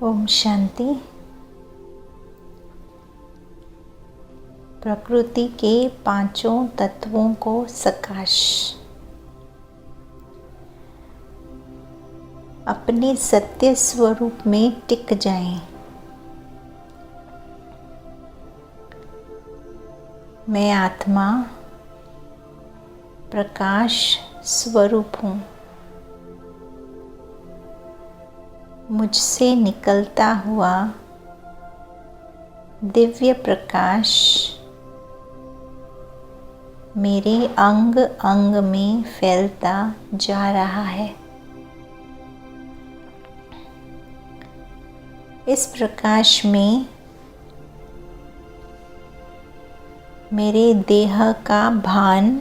ओम शांति। प्रकृति के पांचों तत्वों को सकाश अपने सत्य स्वरूप में टिक जाएं। मैं आत्मा प्रकाश स्वरूप हूँ। मुझसे निकलता हुआ दिव्य प्रकाश मेरे अंग अंग में फैलता जा रहा है। इस प्रकाश में मेरे देह का भान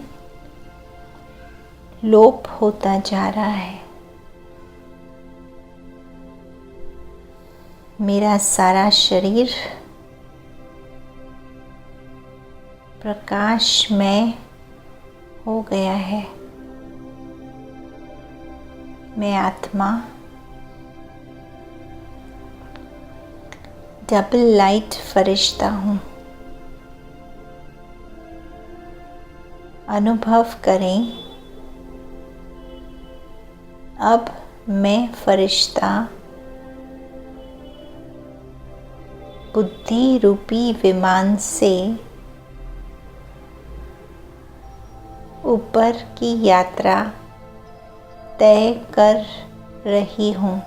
लोप होता जा रहा है। मेरा सारा शरीर प्रकाशमय हो गया है। मैं आत्मा डबल लाइट फरिश्ता हूँ। अनुभव करें, अब मैं फरिश्ता बुद्धि रूपी विमान से ऊपर की यात्रा तय कर रही हूँ।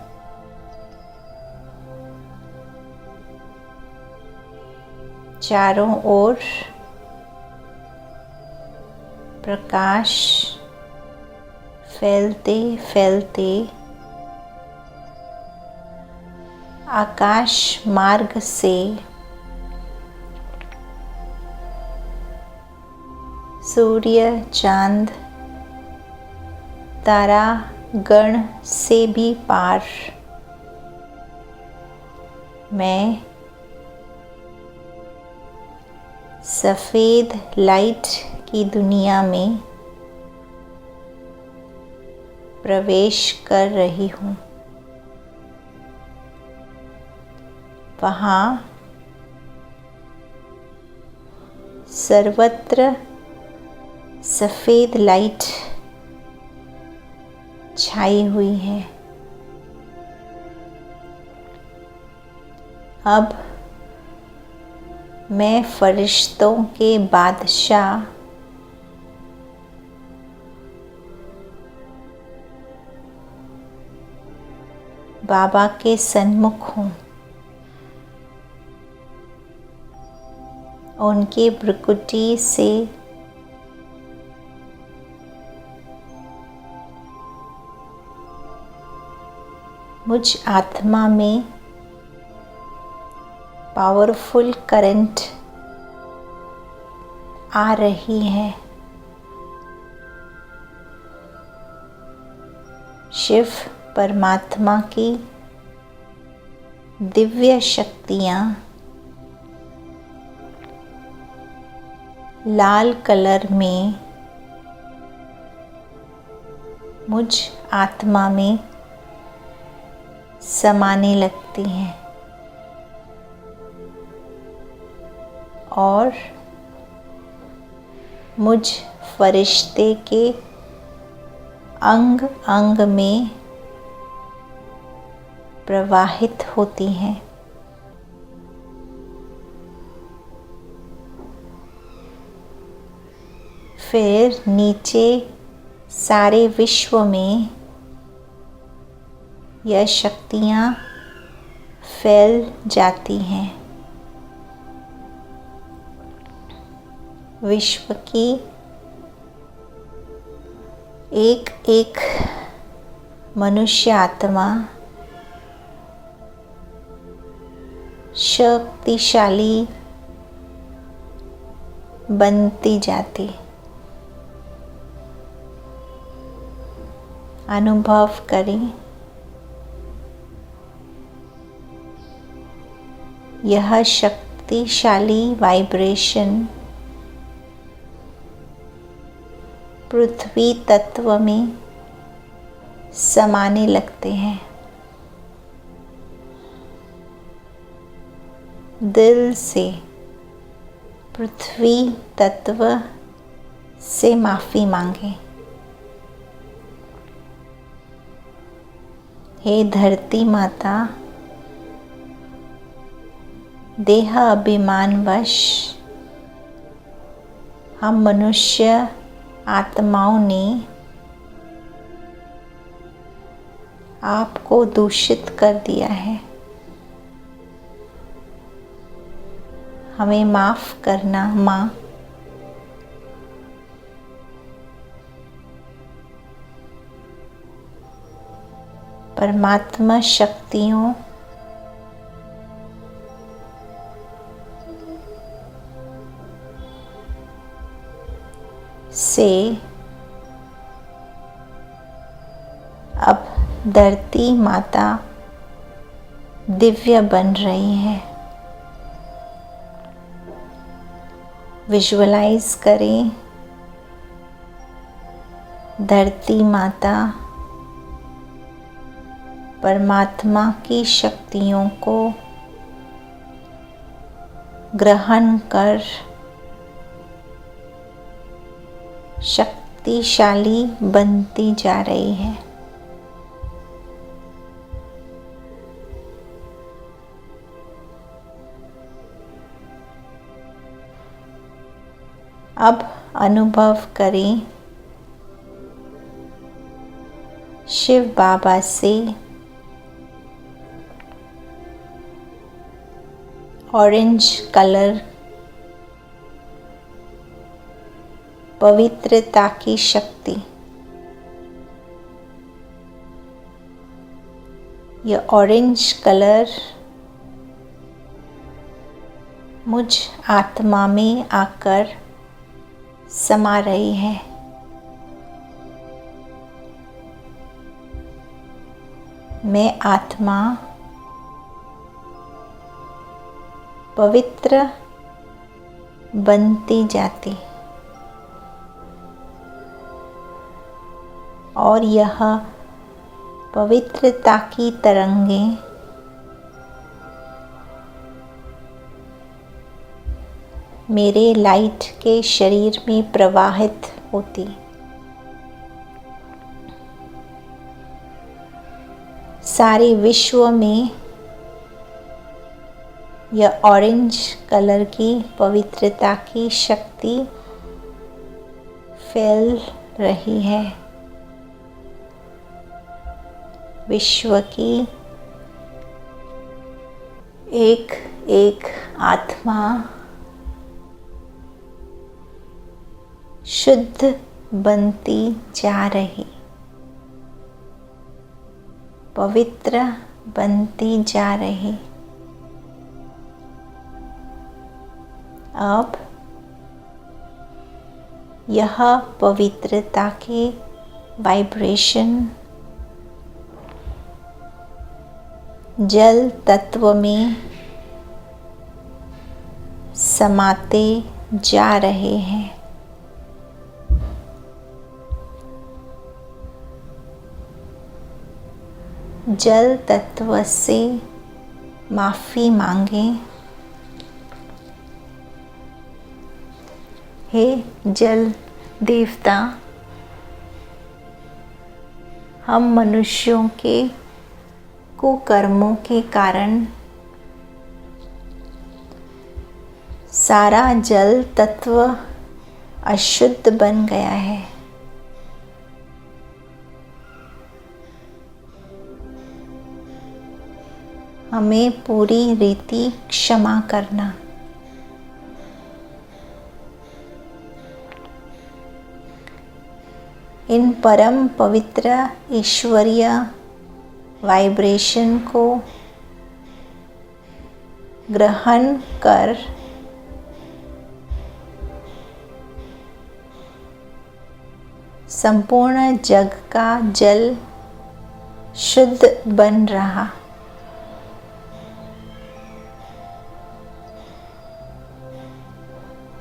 चारों ओर प्रकाश फैलते फैलते आकाश मार्ग से सूर्य, चांद, तारा गण से भी पार मैं सफ़ेद लाइट की दुनिया में प्रवेश कर रही हूँ। वहाँ सर्वत्र सफ़ेद लाइट छाई हुई है। अब मैं फरिश्तों के बादशाह बाबा के सन्मुख हूँ। उनके भ्रुकुटी से मुझ आत्मा में पावरफुल करंट आ रही है। शिव परमात्मा की दिव्य शक्तियाँ लाल कलर में मुझ आत्मा में समाने लगती हैं और मुझ फरिश्ते के अंग अंग में प्रवाहित होती हैं। फिर नीचे सारे विश्व में यह शक्तियाँ फैल जाती हैं। विश्व की एक एक मनुष्य आत्मा शक्तिशाली बनती जाती। अनुभव करें, यह शक्तिशाली वाइब्रेशन पृथ्वी तत्व में समाने लगते हैं। दिल से पृथ्वी तत्व से माफ़ी मांगे। हे धरती माता, देह अभिमानवश हम मनुष्य आत्माओं ने आपको दूषित कर दिया है। हमें माफ़ करना माँ। परमात्मा शक्तियों से अब धरती माता दिव्य बन रही है। विजुअलाइज करें धरती माता परमात्मा की शक्तियों को ग्रहण कर शक्तिशाली बनती जा रही है। अब अनुभव करें शिव बाबा से ऑरेंज कलर पवित्रता की शक्ति। यह ऑरेंज कलर मुझ आत्मा में आकर समा रही है। मैं आत्मा पवित्र बनती जाती और यह पवित्रता की तरंगें मेरे लाइट के शरीर में प्रवाहित होती। सारे विश्व में यह ऑरेंज कलर की पवित्रता की शक्ति फैल रही है। विश्व की एक एक आत्मा शुद्ध बनती जा रही, पवित्र बनती जा रही। अब यह पवित्रता के वाइब्रेशन जल तत्व में समाते जा रहे हैं। जल तत्व से माफ़ी मांगें। हे जल देवता, हम मनुष्यों के कुकर्मों के कारण सारा जल तत्व अशुद्ध बन गया है। हमें पूरी रीति क्षमा करना। इन परम पवित्र ईश्वरीय वाइब्रेशन को ग्रहण कर संपूर्ण जग का जल शुद्ध बन रहा।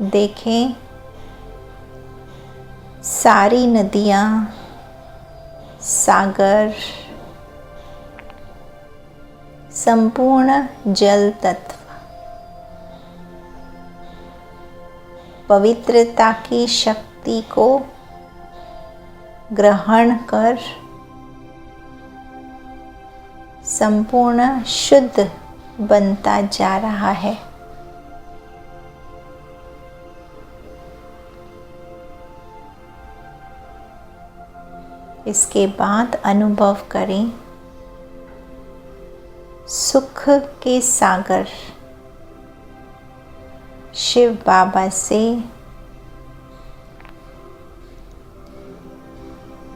देखें सारी नदियाँ, सागर, संपूर्ण जल तत्व पवित्रता की शक्ति को ग्रहण कर संपूर्ण शुद्ध बनता जा रहा है। इसके बाद अनुभव करें सुख के सागर शिव बाबा से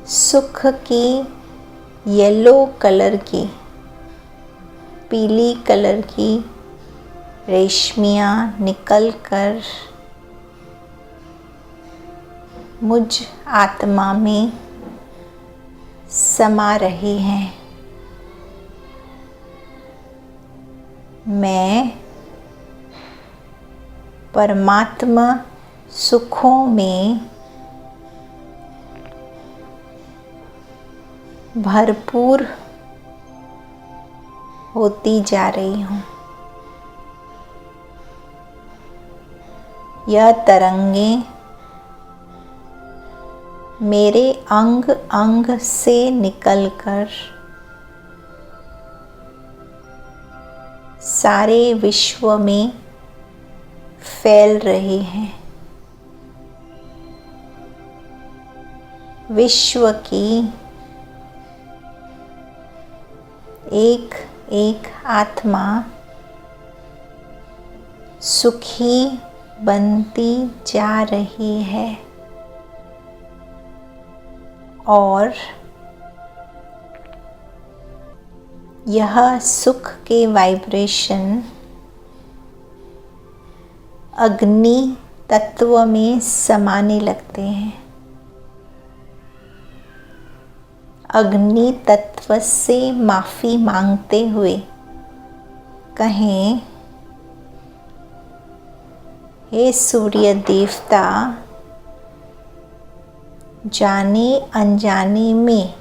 सुख की येलो कलर की, पीली कलर की रेशमियाँ निकलकर मुझ आत्मा में समा रही हैं। मैं परमात्मा सुखों में भरपूर होती जा रही हूँ। यह तरंगें मेरे अंग अंग से निकलकर सारे विश्व में फैल रही हैं। विश्व की एक एक आत्मा सुखी बनती जा रही है और यह सुख के वाइब्रेशन अग्नि तत्व में समाने लगते हैं। अग्नि तत्व से माफ़ी मांगते हुए कहें, हे सूर्य देवता, जाने अनजाने में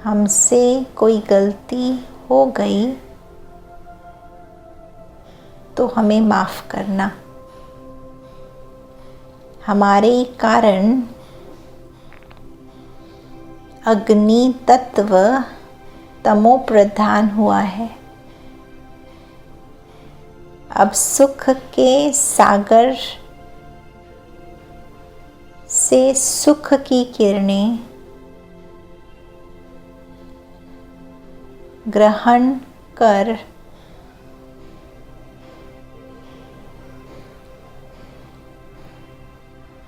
हमसे कोई गलती हो गई तो हमें माफ़ करना। हमारे कारण अग्नि तत्व तमो प्रधान हुआ है। अब सुख के सागर से सुख की किरणें ग्रहण कर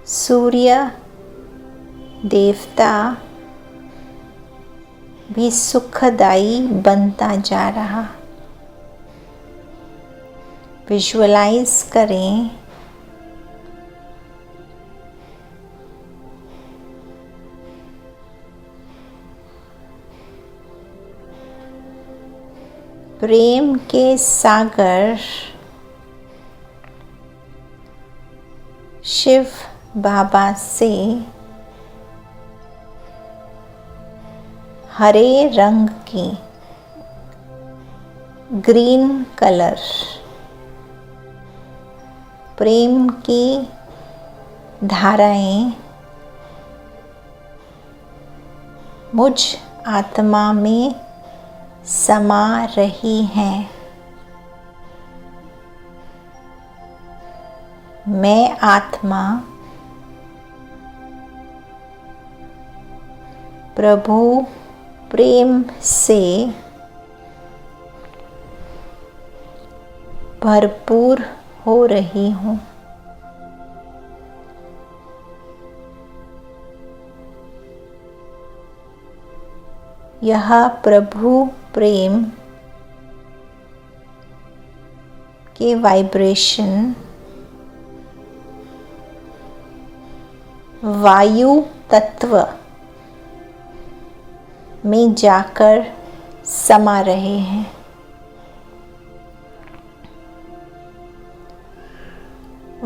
सूर्य देवता भी सुखदायी बनता जा रहा। विजुअलाइज करें प्रेम के सागर शिव बाबा से हरे रंग की ग्रीन कलर प्रेम की धाराएं मुझ आत्मा में समा रही हैं। मैं आत्मा प्रभु प्रेम से भरपूर हो रही हूँ। यह प्रभु प्रेम के वाइब्रेशन वायु तत्व में जाकर समा रहे हैं।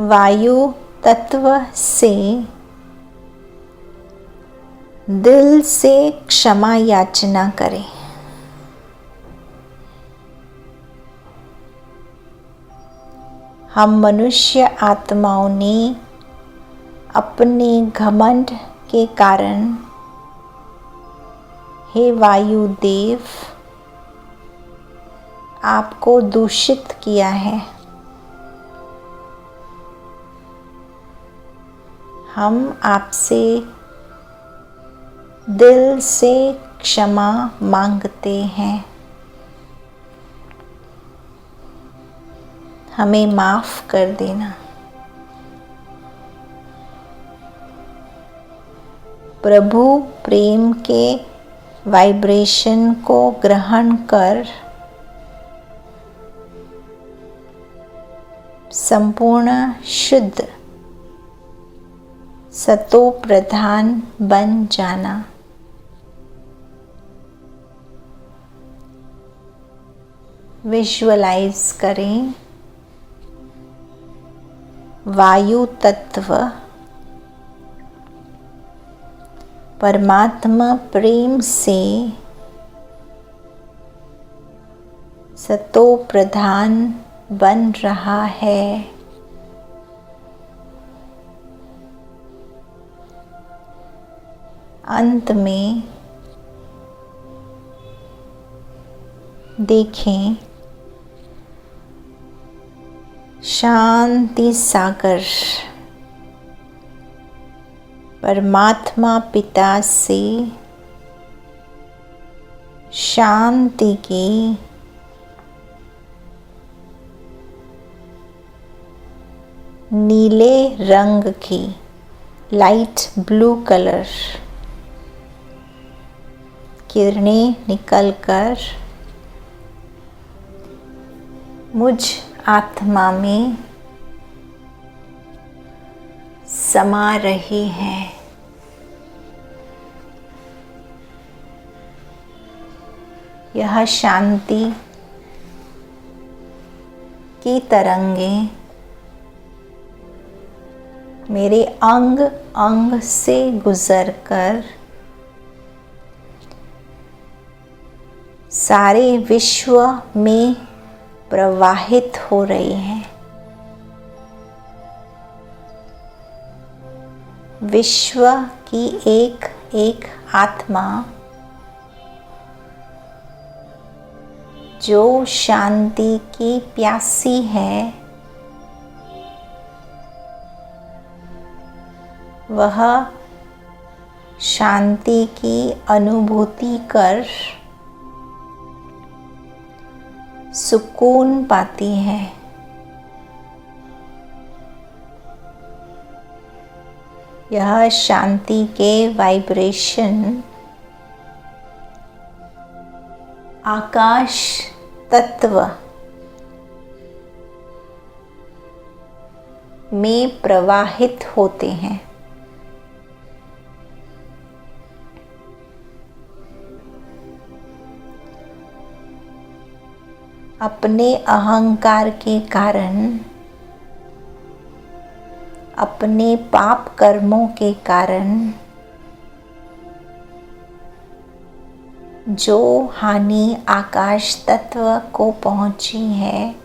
वायु तत्व से दिल से क्षमा याचना करें। हम मनुष्य आत्माओं ने अपने घमंड के कारण हे वायुदेव आपको दूषित किया है। हम आपसे दिल से क्षमा मांगते हैं। हमें माफ़ कर देना। प्रभु प्रेम के वाइब्रेशन को ग्रहण कर संपूर्ण शुद्ध सतो प्रधान बन जाना। विजुअलाइज करें वायु तत्व परमात्मा प्रेम से सतो प्रधान बन रहा है। अंत में देखें शांति सागर परमात्मा पिता से शांति की नीले रंग की लाइट ब्लू कलर किरणें निकलकर मुझ आत्मा में समा रही हैं। यह शांति की तरंगें मेरे अंग अंग से गुजरकर सारे विश्व में प्रवाहित हो रही हैं। विश्व की एक एक आत्मा जो शांति की प्यासी है वह शांति की अनुभूति कर सुकून पाती है। यह शांति के वाइब्रेशन आकाश तत्व में प्रवाहित होते हैं। अपने अहंकार के कारण अपने पाप कर्मों के कारण जो हानि आकाश तत्व को पहुंची है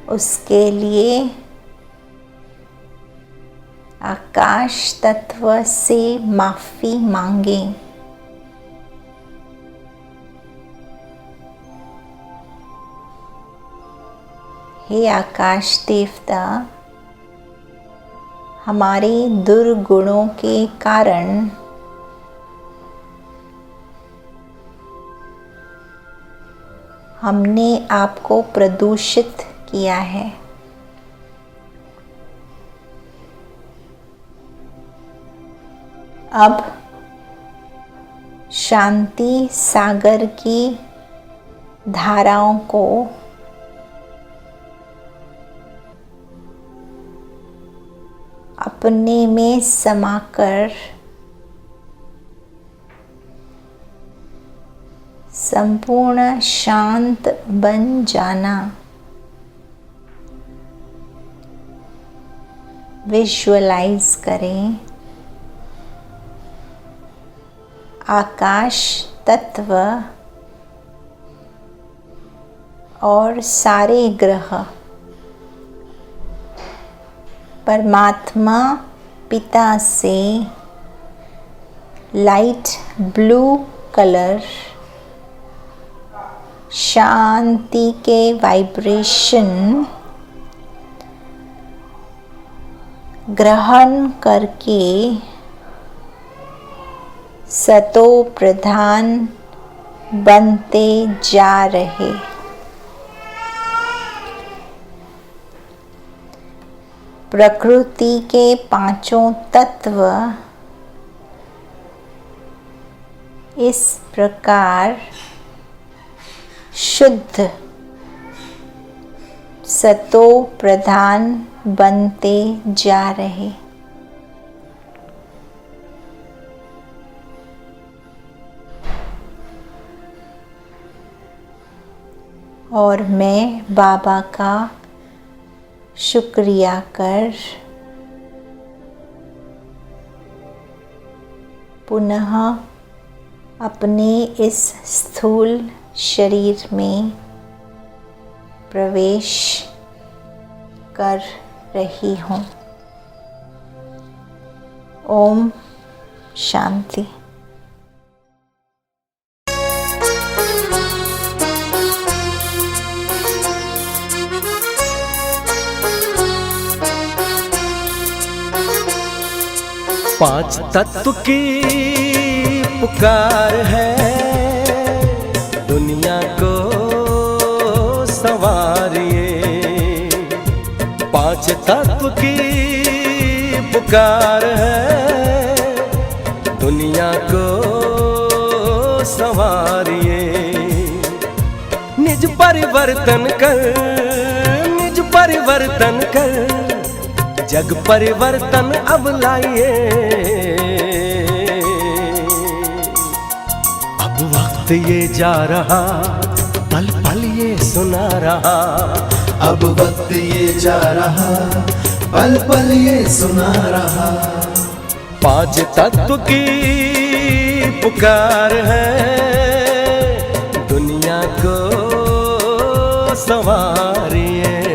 उसके लिए आकाश तत्व से माफ़ी मांगें। हे आकाश देवता हमारे दुर्गुणों के कारण हमने आपको प्रदूषित किया है। अब शांति सागर की धाराओं को अपने में समाकर संपूर्ण शांत बन जाना। विजुअलाइज करें आकाश तत्व और सारे ग्रह परमात्मा पिता से लाइट ब्लू कलर शांति के वाइब्रेशन ग्रहण करके सतो प्रधान बनते जा रहे। प्रकृति के पांचों तत्व इस प्रकार शुद्ध सतो प्रधान बनते जा रहे। और मैं बाबा का शुक्रिया कर पुनः अपने इस स्थूल शरीर में प्रवेश कर रही हूँ। ओम शांति। पांच तत्व की पुकार है, दुनिया को संवारिए। पांच तत्व की पुकार है, दुनिया को संवारिए। निज परिवर्तन कर, निज परिवर्तन कर, जग परिवर्तन अब लाइए। अब वक्त ये जा रहा, पल पल ये सुना रहा। अब वक्त ये जा रहा, पल पल ये सुना रहा। पांच तत्व की पुकार है, दुनिया को संवारिए।